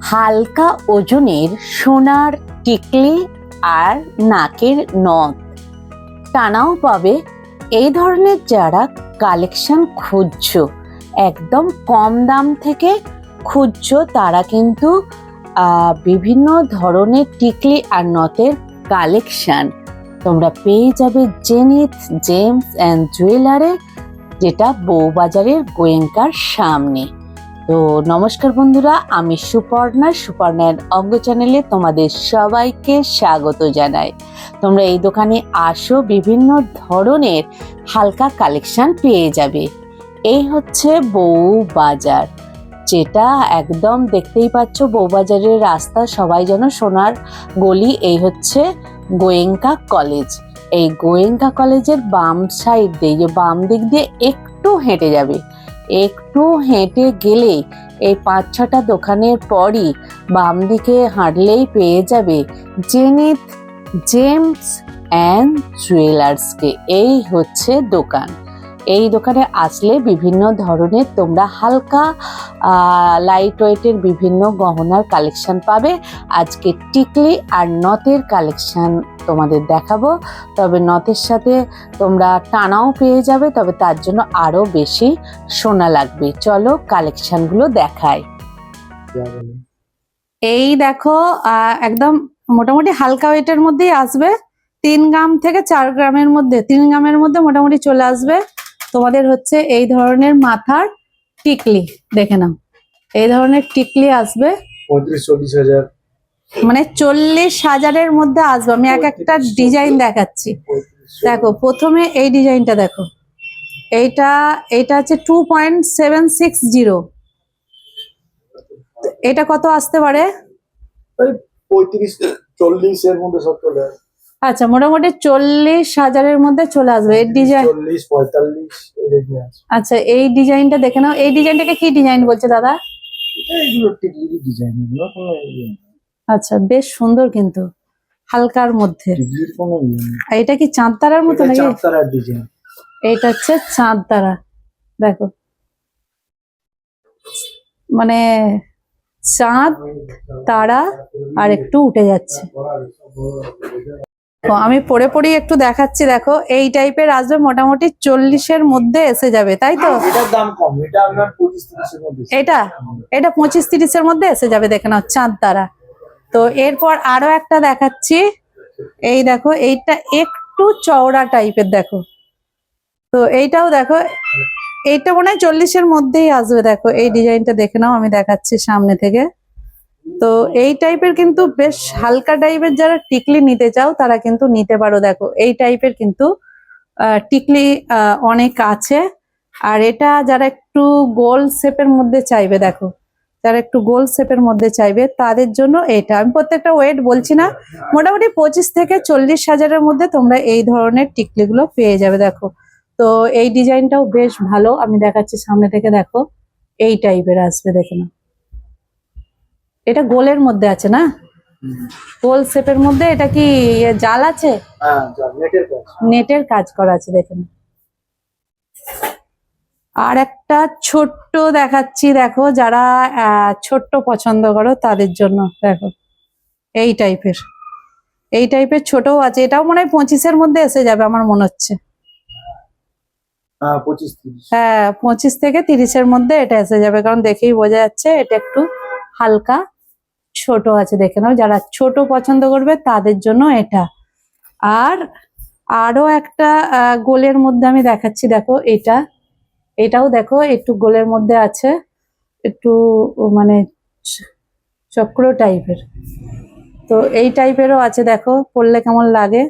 হালকা ওজনের সোনার টিকলি আর নাকের নথ টানাও পাবে। এই ধরনের যারা কালেকশন খুঁজছো, একদম কম দাম থেকে খুঁজছো, তারা কিন্তু বিভিন্ন ধরনের টিকলি আর নথের কালেকশন তোমরা পেয়ে যাবে জেনিথ জেমস অ্যান্ড জুয়েলারে, যেটা বউবাজারের গোয়েঙ্কার সামনে। তো নমস্কার বন্ধুরা, আমি সুপর্ণার অঙ্গ চ্যানেলে তোমাদের সবাইকে স্বাগত জানাই। তোমরা এই দোকানে আসো, বিভিন্ন ধরনের হালকা কালেকশন পেয়ে যাবে। এই হচ্ছে বউবাজার, যেটা একদম দেখতেই পাচ্ছ বউবাজারের রাস্তা, সবাই যেন সোনার গলি। এই হচ্ছে গোয়েঙ্কা কলেজ। এই গোয়েঙ্কা কলেজের বাম সাইড দিয়ে, বাম দিক দিয়ে একটু হেঁটে যাবে, একটু হেঁটে গেলে এই 5-6টা দোকানের পরই বাম দিকে হাঁটলেই পেয়ে যাবে জেনিথ জেমস অ্যান্ড জুয়েলার্সকে। এই হচ্ছে দোকান। এই দোকানে আসলে বিভিন্ন ধরনের তোমরা হালকা লাইট ওয়েটের বিভিন্ন গহনার কালেকশন পাবে। আজকে টিকলি আর নথের কালেকশন তোমাদের দেখাবো। তবে নথের সাথে তোমরা টানাও পেয়ে যাবে, তবে তার জন্য আরো বেশি সোনা লাগবে। চলো কালেকশনগুলো দেখাই। এই দেখো, একদম মোটামুটি হালকা ওয়েটের মধ্যেই আসবে। 3 গ্রাম থেকে 4 গ্রামের মধ্যে, 3 গ্রামের মধ্যে মোটামুটি চলে আসবে। তোমাদের হচ্ছে এই ধরনের মাথার টিকলি, দেখে নাও, এই ধরনের টিকলি আসবে 35-40 হাজার, মানে 40,000-এর মধ্যে আসবে। আমি এক একটা ডিজাইন দেখাচ্ছি। দেখো প্রথমে এই ডিজাইনটা দেখো, এইটা হচ্ছে 2.760। এটা কত আসতে পারে? 35-40 এর মধ্যে সব চলে আসবে। আচ্ছা, মোটামুটি 40,000-এর মধ্যে চলে আসবে এই ডিজাইন। 40-45 এই রেঞ্জে আছে। আচ্ছা, এই ডিজাইনটা দেখে নাও। এই ডিজাইনটাকে কি ডিজাইন বলছে দাদা? এইগুলো টিকলি ডিজাইন, এগুলো কোনো আচ্ছা, বেশ সুন্দর কিন্তু হালকার মধ্যে। টিকলির কোনো আর এটা কি চাঁদ তারার মতো নাকি? চাঁদ তারার ডিজাইন। এটা হচ্ছে চাঁদ তারা, দেখো, মানে চাঁদ তারা আর একটু উঠে যাচ্ছে। তো আমি পরে পরেই একটু দেখাচ্ছি। দেখো এই টাইপের আসবে, মোটামুটি 40-এর মধ্যে এসে যাবে, তাই তো? এটার দাম কম, এটা আপনার 25-30 এর মধ্যে। এটা 25-30-এর মধ্যে এসে যাবে, দেখে নাও, চাঁদ তারা। তো এরপর আরো একটা দেখাচ্ছি। এই দেখো, এইটা একটু চওড়া টাইপের, দেখো। তো এইটাও দেখো, এইটা মনে হয় 40-এর মধ্যেই আসবে। দেখো এই ডিজাইনটা দেখে নাও, আমি দেখাচ্ছি সামনে থেকে। তো এই টাইপের কিন্তু বেশ হালকা টাইপের যারা টিকলি নিতে চাও তারা কিন্তু নিতে পারো। দেখো এই টাইপের কিন্তু টিকলি অনেক আছে। আর এটা যারা একটু গোল শেপের মধ্যে চাইবে, দেখো, যারা একটু গোল শেপের মধ্যে চাইবে তাদের জন্য এটা। আমি প্রত্যেকটা ওয়েট বলছি না, মোটামুটি 25 থেকে 40,000-এর মধ্যে তোমরা এই ধরনের টিকলিগুলো পেয়ে যাবে। দেখো, তো এই ডিজাইনটাও বেশ ভালো, আমি দেখাচ্ছি সামনে থেকে। দেখো এই টাইপের আসবে, দেখে নাও। এটা গোলের মধ্যে আছে না, গোল শেপের মধ্যে। এটা কি জাল আছে? হ্যাঁ, নেটের কাজ, নেটের কাজ করা আছে, দেখেন। আর একটা ছোট্ট দেখাচ্ছি, দেখো, যারা ছোট্ট পছন্দ করো তাদের জন্য। দেখো এই টাইপের ছোটও আছে। এটাও মনে হয় 25-এর মধ্যে এসে যাবে আমার মনে হচ্ছে। হ্যাঁ, 25-30। হ্যাঁ, 25 থেকে 30-এর মধ্যে এটা এসে যাবে, কারণ দেখেই বোঝা যাচ্ছে এটা একটু হালকা ছোট আছে, দেখে নাও। যারা ছোট পছন্দ করবে তাদের জন্য এটা। আর আরো একটা গোলের মধ্যে আমি দেখাচ্ছি। দেখো এটাও দেখো, একটু গোলের মধ্যে আছে, একটু মানে চক্র টাইপের। তো এই টাইপেরও আছে, দেখো পরলে কেমন লাগে।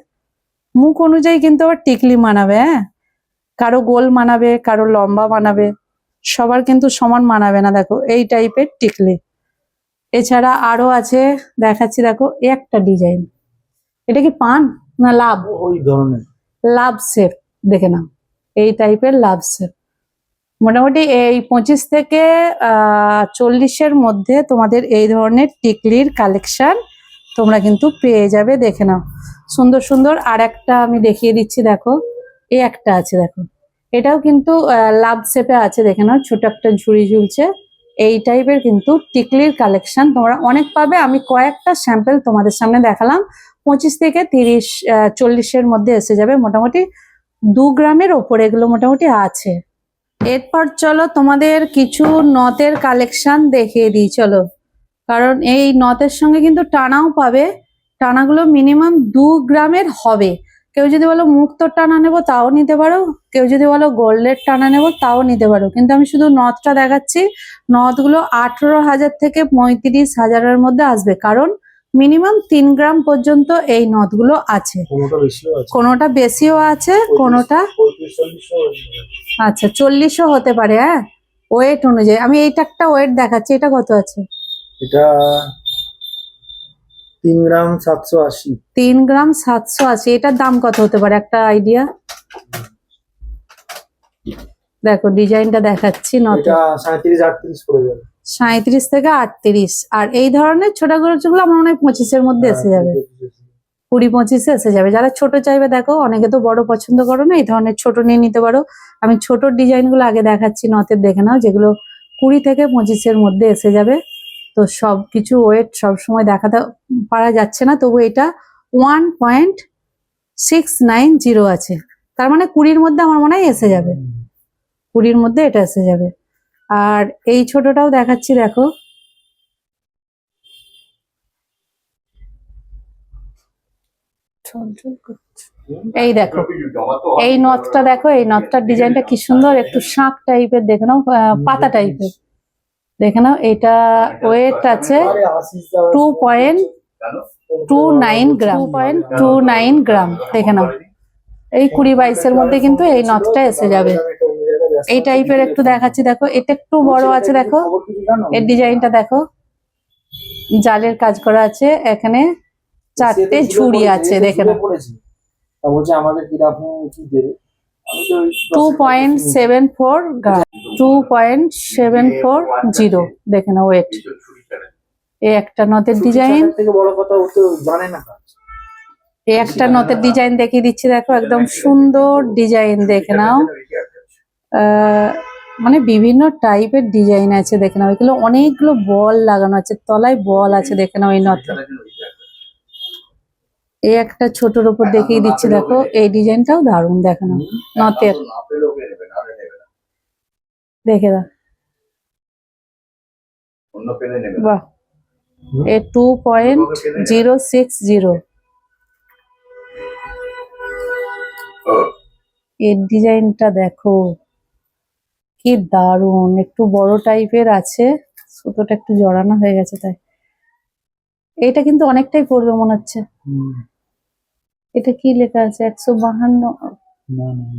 মুখ অনুযায়ী কিন্তু আবার টিকলি মানাবে। হ্যাঁ, কারো গোল মানাবে, কারো লম্বা মানাবে, সবার কিন্তু সমান মানাবে না। দেখো এই টাইপের টিকলি। এছাড়া আরো আছে, দেখাচ্ছি। দেখো এই একটা ডিজাইন, এটা কি পান না লাভ? ওই ধরনের লাভ শেপ, দেখে নাও, এই টাইপের লাভ শেপ। মোটামুটি এই 25 থেকে 40-এর মধ্যে তোমাদের এই ধরনের টিকলির কালেকশন তোমরা কিন্তু পেয়ে যাবে, দেখে নাও। সুন্দর সুন্দর আর একটা আমি দেখিয়ে দিচ্ছি। দেখো এই একটা আছে, দেখো, এটাও কিন্তু লাভ শেপে আছে, দেখে নাও। ছোট একটা ঝুড়ি ঝুলছে, এই টাইপের কিন্তু টিকলির কালেকশন তোমরা অনেক পাবে। আমি কয়েকটা স্যাম্পল তোমাদের সামনে দেখালাম। 25 থেকে 30-40-এর মধ্যে এসে যাবে, মোটামুটি 2 গ্রামের ওপরে এগুলো মোটামুটি আছে। এরপর চলো তোমাদের কিছু নথের কালেকশন দেখিয়ে দিই চলো, কারণ এই নথের সঙ্গে কিন্তু টানাও পাবে। টানাগুলো মিনিমাম 2 গ্রামের হবে। কেউ যদি বলো মুক্তোর টানা নেবো তাও নিতে পারো, কেউ যদি বলো গোল্ডের টানা নেবো তাও নিতে পারো, কিন্তু আমি শুধু নথটা দেখাচ্ছি। নথগুলো 18,000 থেকে 35,000-এর মধ্যে আসবে, কারণ মিনিমাম 3 গ্রাম পর্যন্ত এই নথগুলো আছে। কোনোটা বেশিও আছে, কোনোটা বেশিও আছে, কোনোটা 35-40-ও আচ্ছা 40ও হতে পারে। হ্যাঁ, ওয়েট অনুযায়ী আমি এইটা একটা ওয়েট দেখাচ্ছি। এটা কত আছে? এটা 3 গ্রাম 780। 3 গ্রাম 780। এটার দাম কত হতে পারে একটা আইডিয়া? দেখো ডিজাইনটা দেখাচ্ছি। নথের এটা 37-38 পড়ে যাবে। 37 থেকে 38। আর এই ধরনের ছোট গুলো আমার মনে হয় 25-এর মধ্যে এসে যাবে, 20-25-এ এসে যাবে। যারা ছোট চাইবে, দেখো অনেকে তো বড় পছন্দ করো না, এই ধরনের ছোট নিয়ে নিতে পারো। আমি ছোট ডিজাইন গুলো আগে দেখাচ্ছি নথের, দেখে নাও, যেগুলো 20 থেকে 25-এর মধ্যে এসে যাবে। তো সবকিছু ওয়েট সবসময় দেখাতে পারা যাচ্ছে না, তবু এটা 1.690 আছে, তার মানে 20-এর মধ্যে আমার মনে হয় এসে যাবে। 20-এর মধ্যে এটা এসে যাবে। আর এই ছোটটাও দেখাচ্ছি, দেখো এই দেখো এই নথটা দেখো, এই নথটার ডিজাইনটা কি সুন্দর, একটু শাঁখ টাইপের, দেখে নাও, পাতা টাইপের, দেখে নাও। এটা ওয়েট আছে 2.29 গ্রাম, 2.29 গ্রাম, দেখে নাও। এই 20-22-এর মধ্যে কিন্তু এই নথটা এসে যাবে। এই টাইপের একটু দেখাচ্ছি, দেখো এটা একটু বড় আছে, দেখো এর ডিজাইনটা দেখো, জালের কাজ করা আছে, এখানে 4টে ঝুড়ি আছে, দেখে নাও। বলছে আমাদের কি আপনি কি দেবে? 2.74 গ্রাম, 2.740, দেখে নাও ওয়েট। এই একটা নথের ডিজাইন, থেকে বড় কথা ও তো জানে না কাজ। এই একটা নথের ডিজাইন দেখিয়ে দিচ্ছি, দেখো একদম সুন্দর ডিজাইন, দেখে নাও। মানে বিভিন্ন টাইপের ডিজাইন আছে, দেখে নাও। এগুলো অনেকগুলো বল লাগানো আছে, তলায় বল আছে, দেখে নাও এই নথে। এই একটা ছোটর উপর দেখিয়ে দিচ্ছি, দেখো এই ডিজাইনটাও দারুণ, দেখে নাও নথের, দেখে দাও। বাহ, এ 2.060। এর ডিজাইনটা দেখো কি দারুণ, একটু বড় টাইপের আছে, সুতোটা একটু জড়ানো হয়ে গেছে তাই। এটা কিন্তু অনেকটাই পড়বে মনে হচ্ছে। এটা কি লেখা আছে? 152,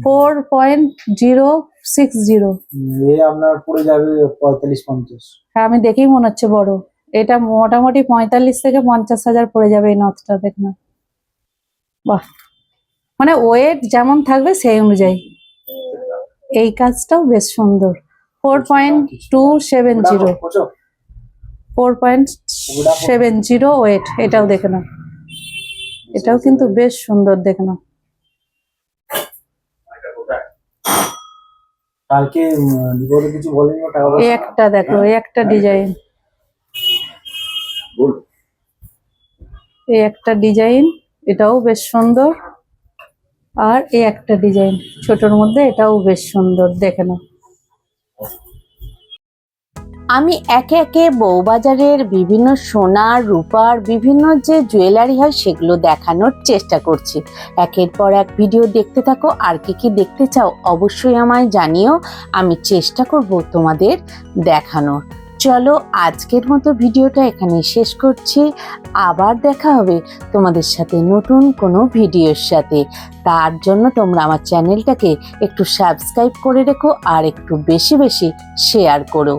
4.060। আপনার পড়ে যাবে 45-50। হ্যাঁ, আমি দেখেই মনে হচ্ছে বড়। এটা মোটামুটি 45 থেকে 50,000 পড়ে যাবে এই নথটা, দেখ না। বাহ, মানে ওয়েট যেমন থাকবে সেই অনুযায়ী। এই কাজটাও বেশ সুন্দর। 4.270, 4.70 ওয়েট। এটাও দেখে নাও, এটাও কিন্তু বেশ সুন্দর, দেখে নাও। কালকে বিপদে কিছু বলেনি টাকা পয়সা? এই একটা দেখো, এই একটা ডিজাইন, এই একটা ডিজাইন, এটাও বেশ সুন্দর। আর এই একটা ডিজাইন ছোটর মধ্যে, এটাও বেশ সুন্দর, দেখে নাও। আমি একে একে বউবাজারের বিভিন্ন সোনার রূপার বিভিন্ন যে জুয়েলারি হয় সেগুলো দেখানোর চেষ্টা করছি। একের পর এক ভিডিও দেখতে থাকো। আর কি কি দেখতে চাও অবশ্যই আমায় জানিও, আমি চেষ্টা করব তোমাদের দেখানোর। চলো আজকের মতো ভিডিওটা এখানে শেষ করছি। আবার দেখা হবে তোমাদের সাথে নতুন কোনো ভিডিওর সাথে। তার জন্য তোমরা আমার চ্যানেলটাকে একটু সাবস্ক্রাইব করে রেখো আর একটু বেশি বেশি শেয়ার করো।